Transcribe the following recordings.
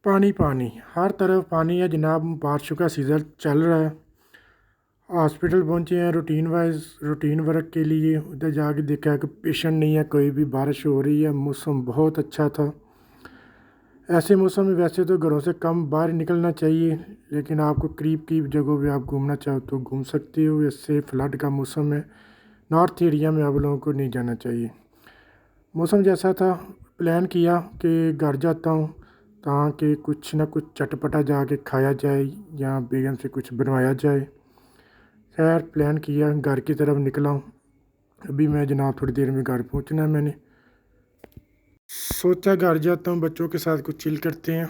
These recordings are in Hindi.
पानी पानी हर तरफ पानी है जनाब। बारिशों का सीज़न चल रहा है। हॉस्पिटल पहुंचे हैं रूटीन वर्क के लिए। उधर जाके देखा है कि पेशेंट नहीं है कोई भी। बारिश हो रही है, मौसम बहुत अच्छा था। ऐसे मौसम में वैसे तो घरों से कम बाहर निकलना चाहिए, लेकिन आपको करीब करीब जगहों पे आप घूमना चाहो तो घूम सकते हो। इससे फ्लड का मौसम है। नॉर्थ एरिया में आप लोगों को नहीं जाना चाहिए। मौसम जैसा था, प्लान किया कि घर जाता हूँ ताकि कुछ ना कुछ चटपटा जाके खाया जाए या बेगम से कुछ बनवाया जाए। खैर प्लान किया, घर की तरफ निकला हूँ। अभी मैं जनाब थोड़ी देर में घर पहुँचना है। मैंने सोचा घर जाता हूँ, बच्चों के साथ कुछ चिल करते हैं।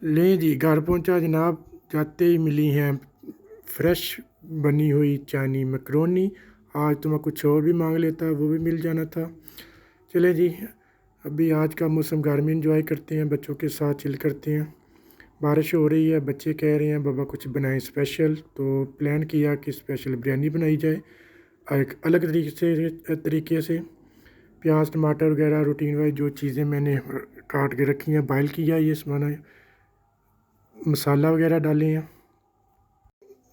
लें जी, घर पहुँचा जनाब। जाते ही मिली हैं फ्रेश बनी हुई चाइनी मैकरोनी। आज तो मैं कुछ और भी मांग लेता, वो भी मिल जाना था। चले जी, अभी आज का मौसम घर में इंजॉय करते हैं, बच्चों के साथ चिल करते हैं। बारिश हो रही है, बच्चे कह रहे हैं बाबा कुछ बनाएं स्पेशल, तो प्लान किया कि स्पेशल बिरयानी बनाई जाए एक अलग तरीके से। प्याज टमाटर वगैरह रूटीन वाइज जो चीज़ें मैंने काट के रखी हैं, बॉयल किया, ये सामान मसाला वगैरह डाले हैं।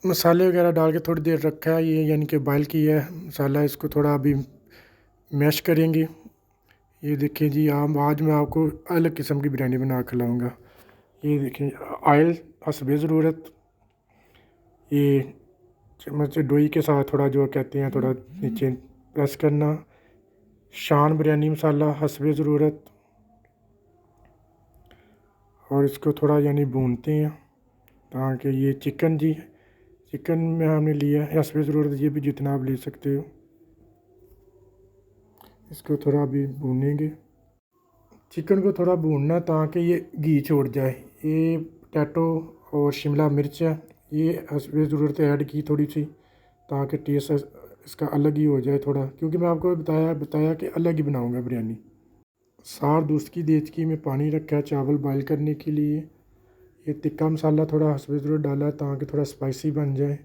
मसाले वगैरह डाल के थोड़ी देर रखा है, ये यानी कि बॉयल किया है मसाला। इसको थोड़ा अभी मैश करेंगे। ये देखिए जी, आज मैं आपको अलग किस्म की बिरयानी बना कर खिलाऊँगा। ये देखिए, ऑयल हस्बे ज़रूरत। ये चम्मच डोई के साथ थोड़ा जो कहते हैं थोड़ा नीचे प्रेस करना। शान बिरयानी मसाला हस्बे ज़रूरत। और इसको थोड़ा यानी भूनते हैं ताकि ये चिकन में हमने लिया है हस्बे ज़रूरत। ये भी जितना आप ले सकते हो। इसको थोड़ा अभी भूनेंगे। चिकन को थोड़ा भूनना ताकि ये घी छोड़ जाए। ये पोटैटो और शिमला मिर्च है, ये हस्बे ज़रूरत ऐड की थोड़ी सी ताकि टेस्ट इसका अलग ही हो जाए थोड़ा, क्योंकि मैं आपको बताया कि अलग ही बनाऊंगा बिरयानी। सार दूसरी देचकी में पानी रखा है चावल बॉयल करने के लिए। ये तिक्का मसाला थोड़ा हस्बे ज़रूरत डाला ताकि थोड़ा स्पाइसी बन जाए।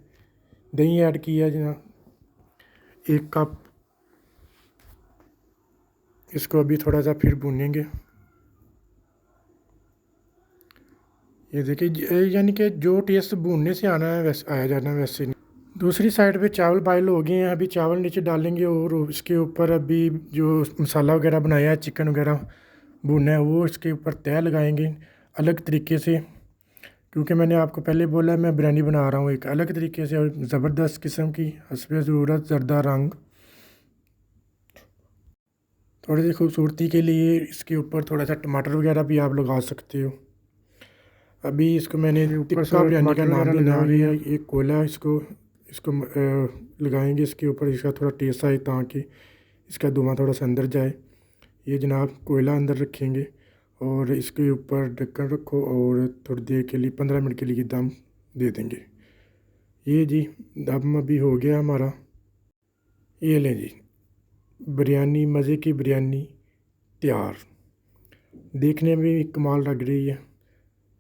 दही ऐड किया जनाब 1 कप। इसको अभी थोड़ा सा फिर भूनेंगे। ये देखिए, यानी कि जो टेस्ट भूनने से आना है वैसे आया जाना वैसे नहीं। दूसरी साइड पे चावल बॉयल हो गए हैं। अभी चावल नीचे डालेंगे और इसके ऊपर अभी जो मसाला वगैरह बनाया है, चिकन वगैरह भुना है, वो इसके ऊपर तय लगाएंगे अलग तरीके से। क्योंकि मैंने आपको पहले बोला मैं बिरयानी बना रहा हूँ एक अलग तरीके से और ज़बरदस्त किस्म की, हस्बे ज़रूरत ज़रदा रंग। थोड़ी सी खूबसूरती के लिए इसके ऊपर थोड़ा सा टमाटर वगैरह भी आप लगा सकते हो। अभी इसको मैंने टिक्का बिरयानी का नाम देना है। ये कोयला इसको इसको लगाएंगे इसके ऊपर, इसका थोड़ा टेस्ट आए ताकि इसका धुआं थोड़ा सा अंदर जाए। ये जनाब कोयला अंदर रखेंगे और इसके ऊपर ढक्कन रखो और थोड़ी देर के लिए 15 मिनट के लिए दम दे देंगे। ये जी दम अभी हो गया हमारा। ये लें जी, बिरयानी मज़े की बिरयानी तैयार। देखने में भी कमाल लग रही है।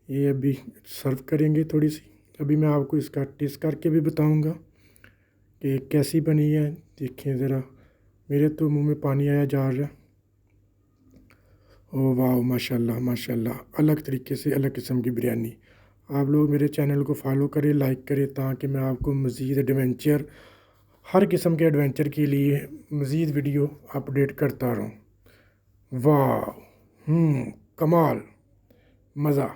ये अभी सर्व करेंगे थोड़ी सी। अभी मैं आपको इसका टेस्ट करके भी बताऊंगा कि कैसी बनी है। देखें ज़रा, मेरे तो मुंह में पानी आया जा रहा है। ओह वाह, माशाल्लाह माशाल्लाह, अलग तरीके से अलग किस्म की बिरयानी। आप लोग मेरे चैनल को फॉलो करें, लाइक करें ताकि मैं आपको मज़ीद एडवेंचर, हर किस्म के एडवेंचर के लिए मज़ीद वीडियो अपडेट करता रहूँ। वाह, कमाल, मज़ा।